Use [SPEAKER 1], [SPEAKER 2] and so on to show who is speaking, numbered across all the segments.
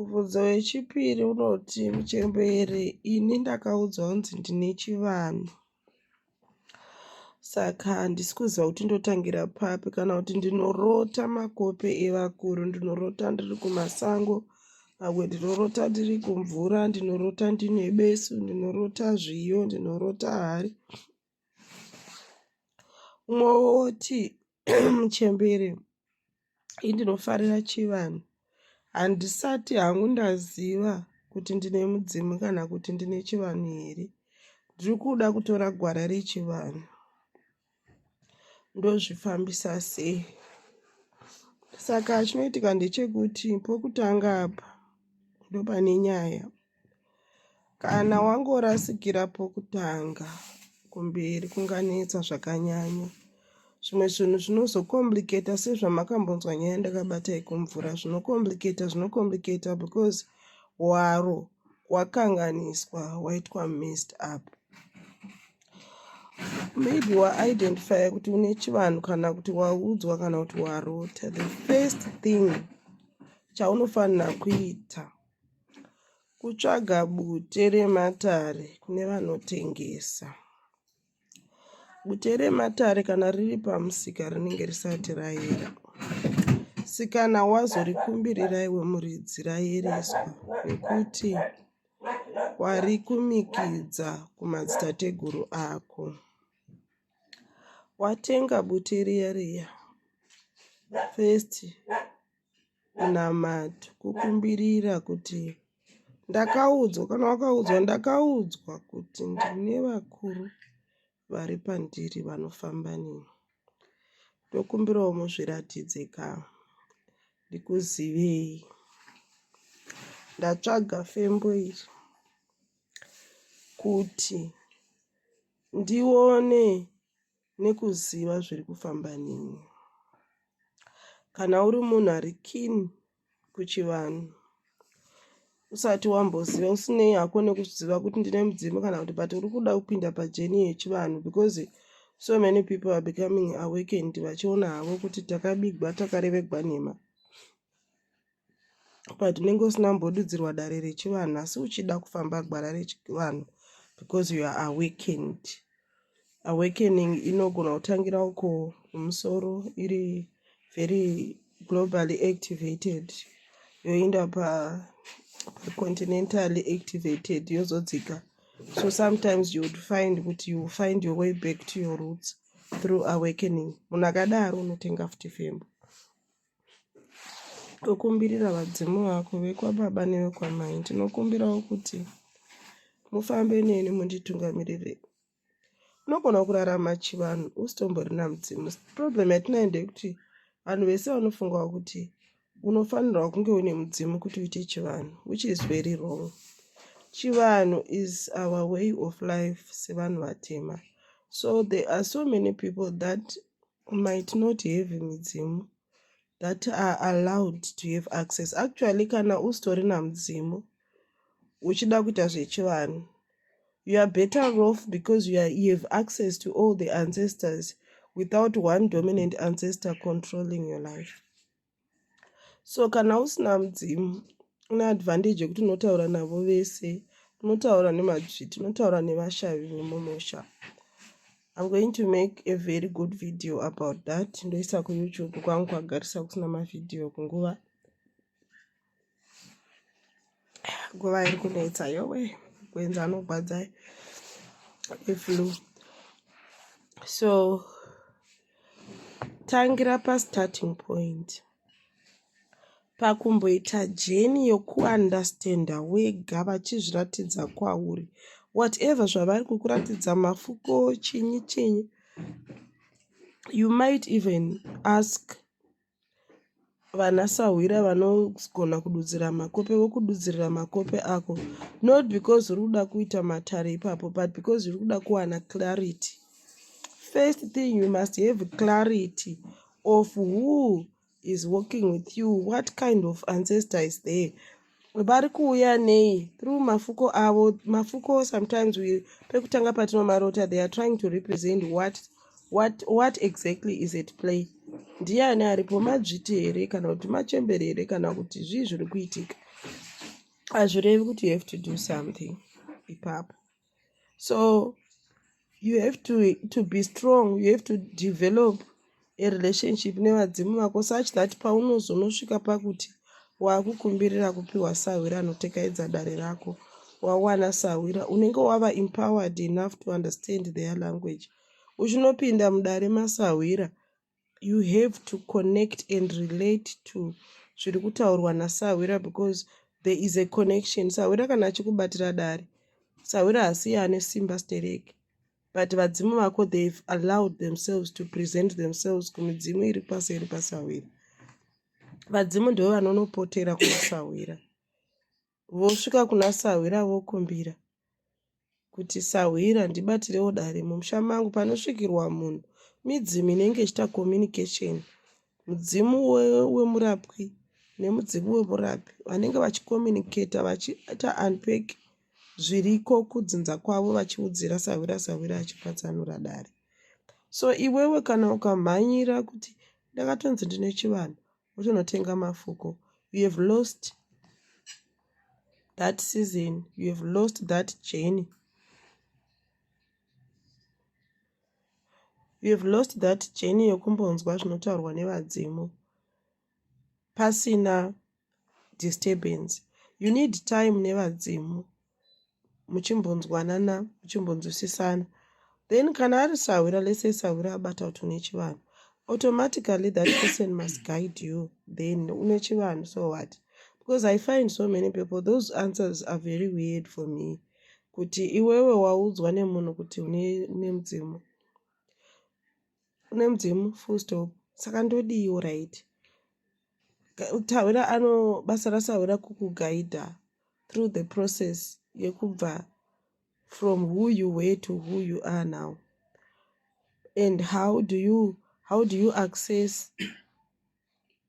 [SPEAKER 1] Mubvunzo wechipiri unoti muchembere, ini ndakaudzwa kunzi ndine chivanhu, saka handisi kuziva kuti ndotangira papi, kana kuti ndinorota makope evakuru, ndinorota ndiri kumasango, mamwe ndinorota ndiri kumvura, ndinorota ndine besu, ndinorota zviyo, ndinorota hari. Umwe woti muchembere, ini ndinofarira chivanhu, handisati hangu ndaziva kuti ndine mudzimu kana kuti ndine chivanhu here. Ndiri kuda kutora gwara rechivanhu ndozvifambisa sei. Saka chinoitika ndechekuti pokutanga apa ndopane nyaya. Kana wangorasikira pokutanga, kumberi kunganetsa zvakanyanya. Zvimwe zvinhu zvinozokomplicata sezvamakambonzwa nyaya ndakabata ikumvura, zvinokomplicata because waro wakanganiswa, waitwa messed up. Maybe waidentify kuti une chivanhu kana kuti waudzwa kana kuti warota. The first thing chaunofanira kuita kutsvaga bute rematare kune vanotengesa. Bute rematare kana riri pamusika rinenge risati rayera. Sikana wazorikumbirira iwe muridzi rayereswa, nekuti warikumikidza kumadzitateguru ako. Watenga bute riya, first unamata kukumbirira kuti ndakaudzwa, kana wakaudzwa ndakaudzwa kuti ndine vakuru vari pandiri vanofamba neni. Ndokumbirawo muzviratidze kama ndikuzivei. Ndatsvaga fembo iri kuti ndione nekuziva zviri kufamba neni. Kana uri munhu ari keen kuchivanhu, usati wamboziva, usinei hako nekuziva kuti ndine mudzimu kana kuti, but uri kuda kupinda pajeni yechivanhu, because so many people are becoming awakened, vachiona havo kuti takabigwa, takarevegwa nhema, but unenge usina mbodudzirwa dare rechivanhu, asi uchida kufamba gwara rechivanhu because you are awakened. Awakening inogona kutangira uko kumusoro, iri very globally activated, yoenda continentally activated, yozodzika. So sometimes you would find that you find your way back to your roots through awakening. Munhu akadaro unotenga futi fembo. Tokumbirira vadzimu vako vekwababa nevekwamai, ndinokumbirawo kuti mufambe neni munditungamirire. Unogona kurarama chivanhu usitomborina mudzimu. Problem yatinayo ndeyekuti vanhu vese vanofunga kuti unofanirwa kunge une mudzimu kuti uite chivanhu, which is very wrong. Chivanhu is our way of life sevanhu vatema. So there are so many people that might not have mudzimu that are allowed to have access. Actually, kana usitorina mudzimu uchida kuita zvechivanhu, you are better off because you have access to all the ancestors without one dominant ancestor controlling your life. So kana usina mudzimu, une advantage yekuti unotaura navo vese, unotaura nemadzviti, unotaura nevashavi vemumusha. I'm going to make a very good video about that. Ndoisa kuYouTube kwangu kwagarisa kusina mavideo kunguva iri kunetsa yowe kwenza anogwadza iflu. So tangira starting point, pakumboita jeni yokuundastanda wega vachizviratidza kwauri whatever zvavari kukuratidza, mafuko chinyi. You might even ask vanasahwira vanogona kududzira makope vokududzirira makope ako, not because uri kuda kuita matare ipapo, but because uri kuda kuwana clarity. First thing, you must have clarity of who is working with you, what kind of ancestor is there. Vari kuuya nei through mafuko avo. Mafuko sometimes pekutanga patinomarota, they are trying to represent what exactly is at play. Ndiani aripo, madzviti here kana kuti machembere here kana kuti zvii zviri kuitika. hazvirevi kuti you have to do something ipapo. So you have to be strong, you have to develop a relationship nevadzimu vako such that paunozonosvika pakuti waakukumbirira kupiwa sawira anotekaidza dare rako, wawana sawira, unenge wava empowered enough to understand their language. Uchinopinda mudare masawira, you have to connect and relate to zviri kutaurwa nasawira because there is a connection. Sawira kana achikubatira dare, sawira hasi ane simba stereke, but vadzimu vako they've allowed themselves to present themselves kumidzimu iri paseri pasawira. Vadzimu ndo vanonopotera kumasawira, vosvika kuna sawira vokumbira kuti sawira ndibatirewo dare mumusha mangu. Panosvikirwa munhu, midzimu inenge ichita communication, mudzimu wemurapwi nemudzimu wemurapi vanenge vachicommunicata vachiita unpack zviriko kudzinza kwavo vachiudzira sawira, sawira achipatsanura dare. So iwewe kana ukamhanyira kuti ndakatonzi ndine chivanhu wotonotenga mafuko, you have lost that season, you have lost that journey, you have lost that journey yokumbonzwa zvinotaurwa nevadzimu pasina disturbance. You need time nevadzimu muchimbonzwanana, muchimbonzwisisana. Then kana ari sawira, let's say sawira abata kuti une chivanhu, automatically that person must guide you. Then une chivanhu, so what? Because I find so many people, those answers are very weird for me. Kuti iwewe waudzwa nemunhu kuti une mudzimu, une mudzimu full stop, saka ndodiyo right. Tawira basa rasawira kukuguida through the process yekubva from who you were to who you are now. And how do you access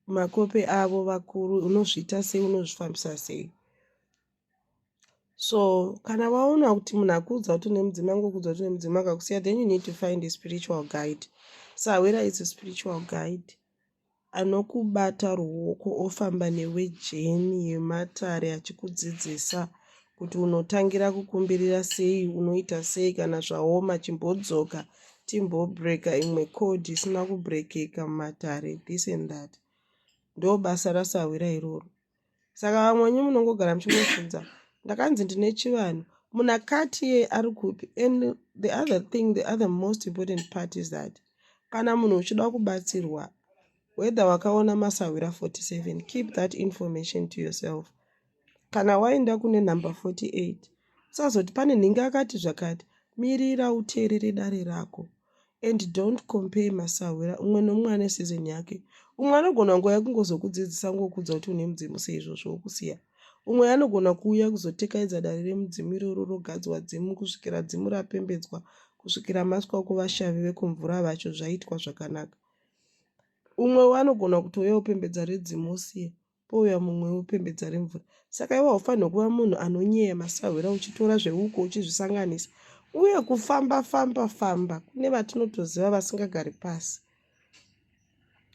[SPEAKER 1] makope avo vakuru, unozviita sei, unozvifambisa sei. So kana waona kuti munhu akuudza kuti une mudzimu, angokuudza kuti une mudzimu akakusiya, then you need to find a spiritual guide. Sawira is a spiritual guide anokubata ruoko ofamba newe jeni yematare achikudzidzisa kuti unotangira kukumbirira sei, unoita sei, kana zvaoma chimbodzoka timbobreaka imwe code isina kubrekeka mumatare, this and that. Ndo basa rasawira iroro. Saka vamwenyu munongogara muchingofudza ndakanzi ndine chivanhu, munhu akati ye ari kupi. And the other most important part is that kana munhu uchida kubatsirwa, whether wakaona masawira 47, keep that information to yourself. Kana waenda kune number 48, usazoti pane nhingi akati zvakati, mirira uteerere dare rako. And don't compare masawira, umwe nomumwe ane season yake. Umwe anogona nguva yekungozokudzidzisa ngokudza kuti une mudzimu seizvozvo wokusiya. Umwe anogona kuuya kuzotekaidza dare remudzimu iroro rogadzwa dzimu kusvikira dzimu rapembedzwa, kusvikira maswa kuvashavi vekumvura vacho zvaitwa zvakanaka. Umwe wanogona kutouya upembedza redzimu usiye, pouya mumwe upembedza remvura. Saka iwe haufanirwa kuva munhu anonyeya masawira uchitora zveuko uchizvisanganisa uye kufamba famba. Kune vatinotoziva vasingagari pasi.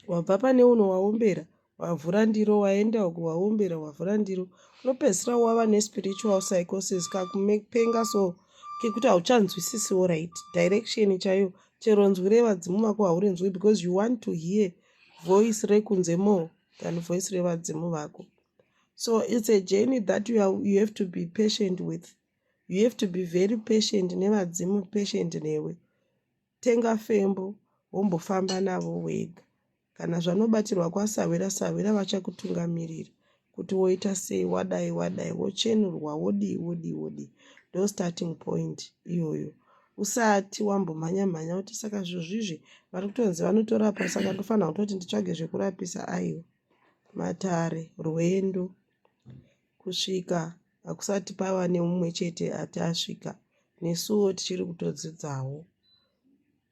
[SPEAKER 1] Wabva pane uno waombera, wavhura ndiro, waenda uko waombera, wavhura ndiro, unopedzisira wava nespiritual psychosis kakupenga so kekuti hauchanzwisisiwo right direction chaiyo. Chero nzwi revadzimu vako haurinzwi because you want to hear voice rekunze more than voice revadzimu vako. So it's a journey that you have to be patient with. You have to be very patient nevadzimu, patient newe. Tenga fembo wombofamba navo wega. Kana zvanobatirwa kwasawira, sawira vachakutungamirira kuti woita sei, wadai wochenurwa, wodi. Ndo starting point iyoyo. Usati wambomhanya kuti saka zvozvizvi vari kutonzi vanotorapa, saka ndofanira kutoti nditsvage zvekurapisa. Aiwa, matare, rwendo, kusvika hakusati pava neumwe chete ati asvika, nesuwo tichiri kutodzidzawo.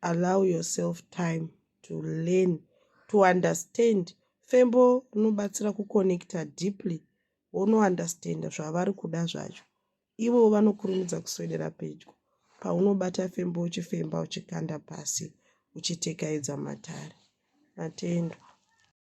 [SPEAKER 1] Allow yourself time to learn, to understand. Fembo rinobatsira kuconnecta deeply, wonounderstanda zvavari kuda zvacho. Ivo vanokurumidza kuswedera pedyo paunobata fembo uchifemba uchikanda pasi uchitekaidza matare. Matendo.